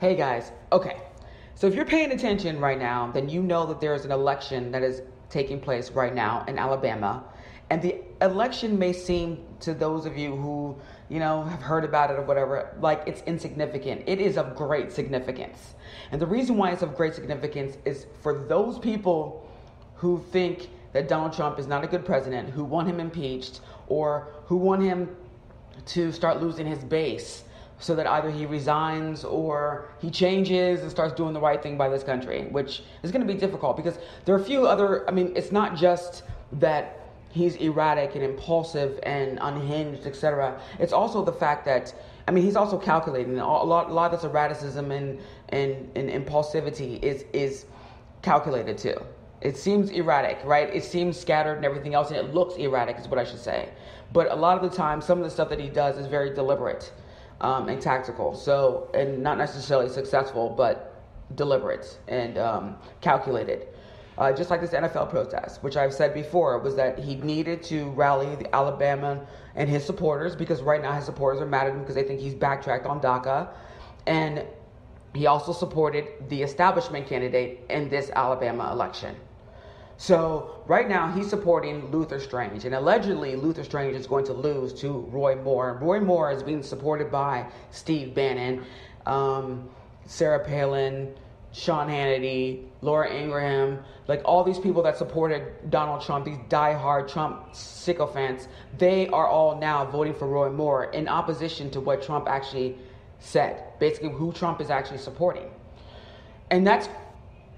Hey guys, okay. So if you're paying attention right now, then you know that there is an election that is taking place right now in Alabama. And the election may seem to those of you who, have heard about it or whatever, like it's insignificant. It is of great significance. And the reason why it's of great significance is for those people who think that Donald Trump is not a good president, who want him impeached, or who want him to start losing his base, so that either he resigns or he changes and starts doing the right thing by this country, which is going to be difficult because there are a few other, it's not just that he's erratic and impulsive and unhinged, etc. It's also the fact that, he's also calculating. A lot of this erraticism and impulsivity is calculated too. It seems erratic, right? It seems scattered and everything else, and it looks erratic is what I should say. But a lot of the time, some of the stuff that he does is very deliberate. And tactical, and not necessarily successful, but deliberate and calculated. Just like this NFL protest, which I've said before, was that he needed to rally the Alabama and his supporters, because right now his supporters are mad at him because they think he's backtracked on DACA. And he also supported the establishment candidate in this Alabama election. So right now he's supporting Luther Strange, and allegedly Luther Strange is going to lose to Roy Moore. Roy Moore is being supported by Steve Bannon, Sarah Palin, Sean Hannity, Laura Ingraham, like all these people that supported Donald Trump, these diehard Trump sycophants. They are all now voting for Roy Moore in opposition to what Trump actually said, basically who Trump is actually supporting. And that's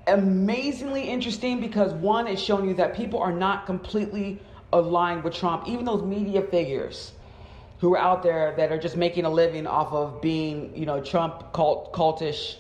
amazingly interesting because, one, it's showing you that people are not completely aligned with Trump. Even those media figures who are out there that are just making a living off of being, Trump cultish,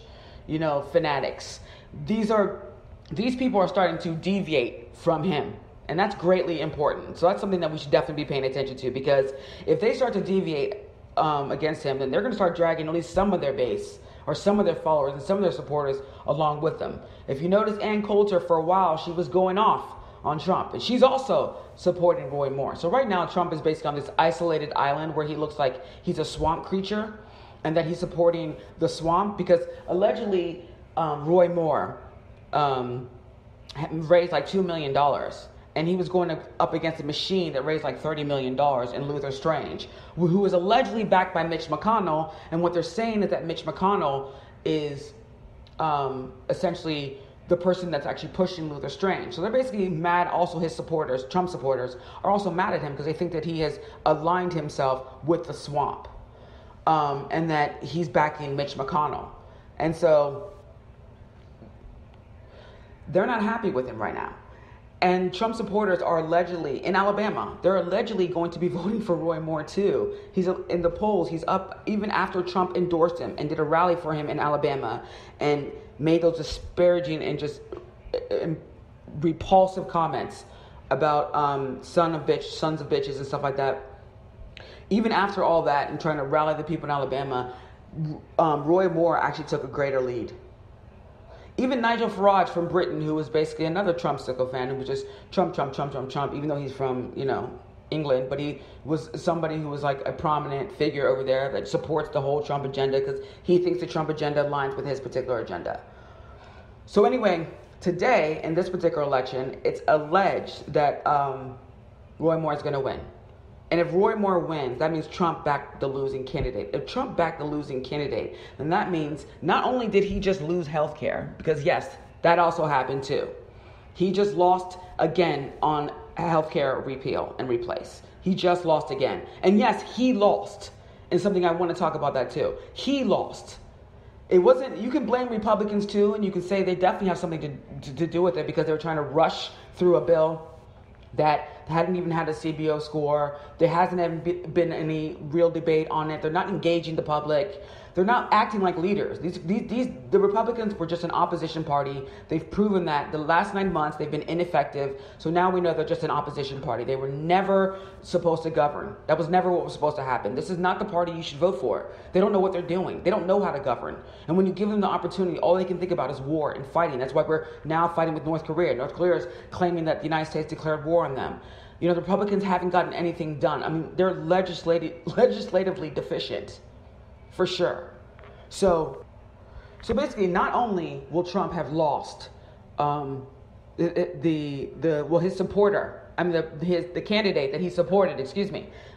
fanatics. These people are starting to deviate from him. And that's greatly important. So that's something that we should definitely be paying attention to, because if they start to deviate against him, then they're going to start dragging at least some of their base or some of their followers and some of their supporters along with them. If you notice, Ann Coulter, for a while, she was going off on Trump. And she's also supporting Roy Moore. So right now, Trump is basically on this isolated island where he looks like he's a swamp creature, and that he's supporting the swamp because allegedly Roy Moore raised like $2 million. And he was going up against a machine that raised like $30 million in Luther Strange, who was allegedly backed by Mitch McConnell. And what they're saying is that Mitch McConnell is essentially the person that's actually pushing Luther Strange. So they're basically mad. Also, his supporters, Trump supporters, are also mad at him because they think that he has aligned himself with the swamp, and that he's backing Mitch McConnell. And so they're not happy with him right now. And Trump supporters are allegedly, in Alabama, they're allegedly going to be voting for Roy Moore too. He's in the polls. He's up even after Trump endorsed him and did a rally for him in Alabama and made those disparaging and just repulsive comments about sons of bitches and stuff like that. Even after all that and trying to rally the people in Alabama, Roy Moore actually took a greater lead. Even Nigel Farage from Britain, who was basically another Trump sycophant, who was just Trump, even though he's from, England, but he was somebody who was like a prominent figure over there that supports the whole Trump agenda because he thinks the Trump agenda aligns with his particular agenda. So anyway, today, in this particular election, it's alleged that Roy Moore is going to win. And if Roy Moore wins, that means Trump backed the losing candidate. If Trump backed the losing candidate, then that means not only did he just lose health care, because yes, that also happened too. He just lost again on health care repeal and replace. He just lost again. And yes, he lost. And something I want to talk about that too. He lost. It wasn't, you can blame Republicans too, and you can say they definitely have something to do with it because they were trying to rush through a bill that hadn't even had a CBO score. There hasn't been any real debate on it. They're not engaging the public. They're not acting like leaders. The Republicans were just an opposition party. They've proven that the last 9 months they've been ineffective. So now we know they're just an opposition party. They were never supposed to govern. That was never what was supposed to happen. This is not the party you should vote for. They don't know what they're doing. They don't know how to govern. And when you give them the opportunity, all they can think about is war and fighting. That's why we're now fighting with North Korea. North Korea is claiming that the United States declared war on them. The Republicans haven't gotten anything done. They're legislatively deficient. For sure. So, So basically, not only will Trump have lost his supporter, the candidate that he supported,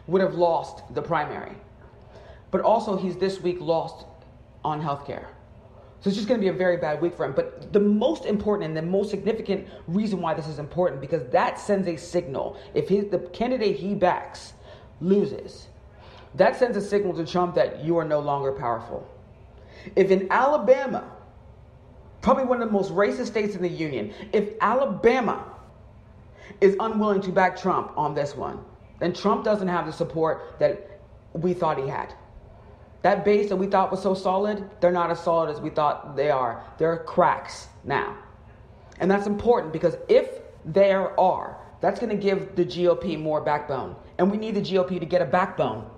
would have lost the primary, but also he's this week lost on healthcare. So it's just going to be a very bad week for him. But the most important and the most significant reason why this is important, because that sends a signal. If the candidate he backs loses, that sends a signal to Trump that you are no longer powerful. If in Alabama, probably one of the most racist states in the union, if Alabama is unwilling to back Trump on this one, then Trump doesn't have the support that we thought he had. That base that we thought was so solid, they're not as solid as we thought they are. There are cracks now. And that's important because if there are, that's going to give the GOP more backbone. And we need the GOP to get a backbone.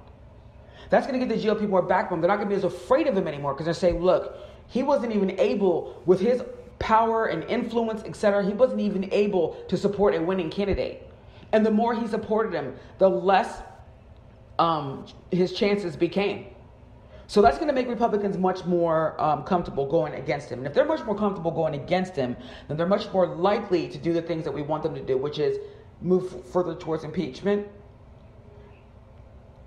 That's going to give the GOP more backbone. They're not going to be as afraid of him anymore because they're saying, look, he wasn't even able, with his power and influence, etc., he wasn't even able to support a winning candidate. And the more he supported him, the less his chances became. So that's going to make Republicans much more comfortable going against him. And if they're much more comfortable going against him, then they're much more likely to do the things that we want them to do, which is move further towards impeachment.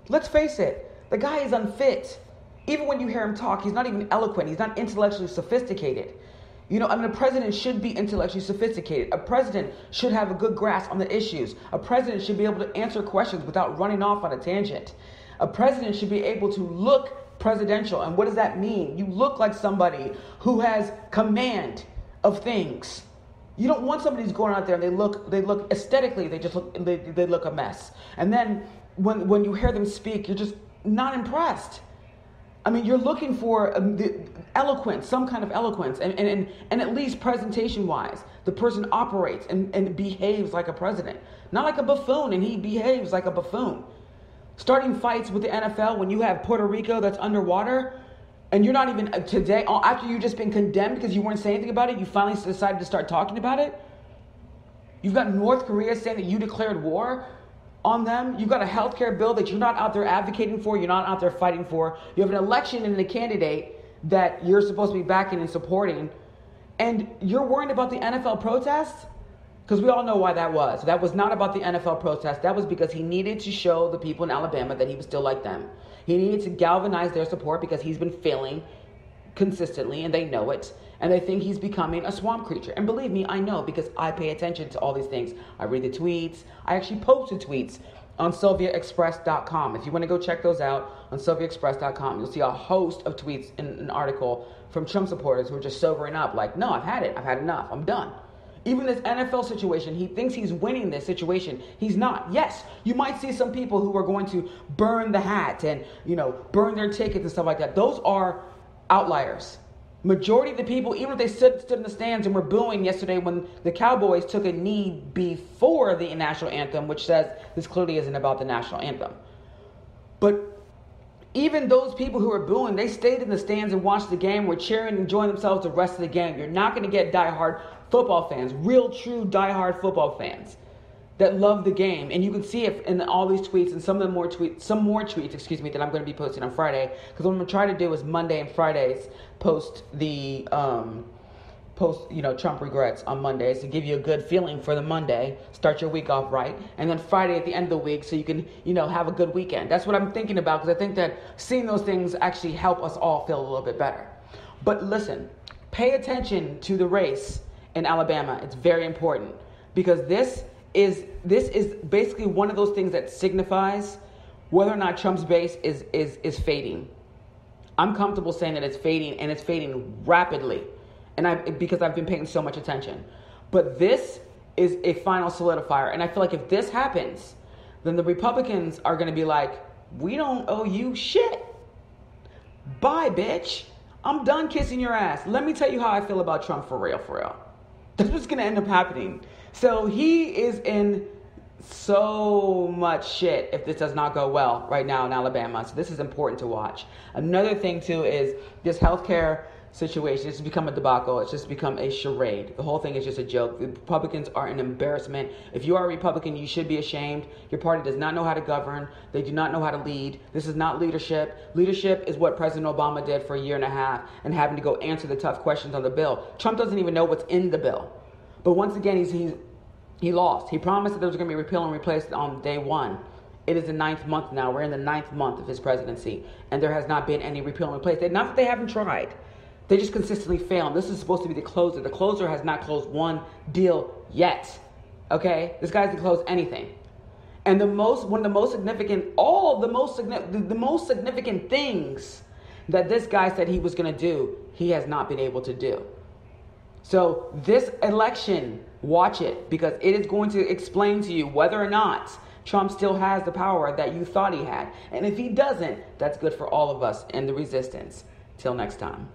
Let's face it. The guy is unfit. Even when you hear him talk, he's not even eloquent. He's not intellectually sophisticated. A president should be intellectually sophisticated. A president should have a good grasp on the issues. A president should be able to answer questions without running off on a tangent. A president should be able to look presidential. And what does that mean? You look like somebody who has command of things. You don't want somebody who's going out there and they look aesthetically, they look a mess. And then when you hear them speak, you're just not impressed. You're looking for the eloquence, some kind of eloquence, and at least presentation-wise, the person operates and behaves like a president, not like a buffoon, and he behaves like a buffoon. Starting fights with the NFL when you have Puerto Rico that's underwater, and you're not even today, after you've just been condemned because you weren't saying anything about it, you finally decided to start talking about it. You've got North Korea saying that you declared war on them. You've got a healthcare bill that you're not out there advocating for, you're not out there fighting for. You have an election and a candidate that you're supposed to be backing and supporting, and you're worried about the NFL protests? Because we all know why that was. That was not about the NFL protest. That was because he needed to show the people in Alabama that he was still like them. He needed to galvanize their support because he's been failing consistently, and they know it. And they think he's becoming a swamp creature. And believe me, I know because I pay attention to all these things. I read the tweets. I actually posted tweets on SylviaExpress.com. If you want to go check those out on SylviaExpress.com, you'll see a host of tweets in an article from Trump supporters who are just sobering up. Like, no, I've had it. I've had enough. I'm done. Even this NFL situation, he thinks he's winning this situation. He's not. Yes, you might see some people who are going to burn the hat and, burn their tickets and stuff like that. Those are outliers. Majority of the people, even if they stood in the stands and were booing yesterday when the Cowboys took a knee before the national anthem, which says this clearly isn't about the national anthem. But even those people who are booing, they stayed in the stands and watched the game, were cheering and enjoying themselves the rest of the game. You're not going to get diehard football fans, real, true, diehard football fans that love the game. And you can see it in all these tweets and some more tweets, that I'm going to be posting on Friday. Because what I'm going to try to do is Monday and Fridays post the Trump regrets on Mondays to give you a good feeling for the Monday. Start your week off right. And then Friday at the end of the week so you can, have a good weekend. That's what I'm thinking about because I think that seeing those things actually help us all feel a little bit better. But listen, pay attention to the race in Alabama. It's very important because this is basically one of those things that signifies whether or not Trump's base is fading. I'm comfortable saying that it's fading, and it's fading rapidly, because I've been paying so much attention. But this is a final solidifier, and I feel like if this happens, then the Republicans are going to be like, we don't owe you shit. Bye, bitch. I'm done kissing your ass. Let me tell you how I feel about Trump for real. That's what's going to end up happening. So he is in so much shit if this does not go well right now in Alabama. So this is important to watch. Another thing too is this healthcare situation. It's become a debacle. It's just become a charade. The whole thing is just a joke. The Republicans are an embarrassment. If you are a Republican, you should be ashamed. Your party does not know how to govern. They do not know how to lead. This is not leadership. Leadership is what President Obama did for a year and a half and having to go answer the tough questions on the bill. Trump doesn't even know what's in the bill. But once again, he lost. He promised that there was going to be repeal and replaced on day one. It is the 9th month now. We're in the 9th month of his presidency, and there has not been any repeal and replace. Not that they haven't tried. They just consistently fail. And this is supposed to be the closer. The closer has not closed one deal yet. Okay? This guy hasn't closed anything. And the most significant things that this guy said he was going to do, he has not been able to do. So this election, watch it, because it is going to explain to you whether or not Trump still has the power that you thought he had. And if he doesn't, that's good for all of us and the resistance. Till next time.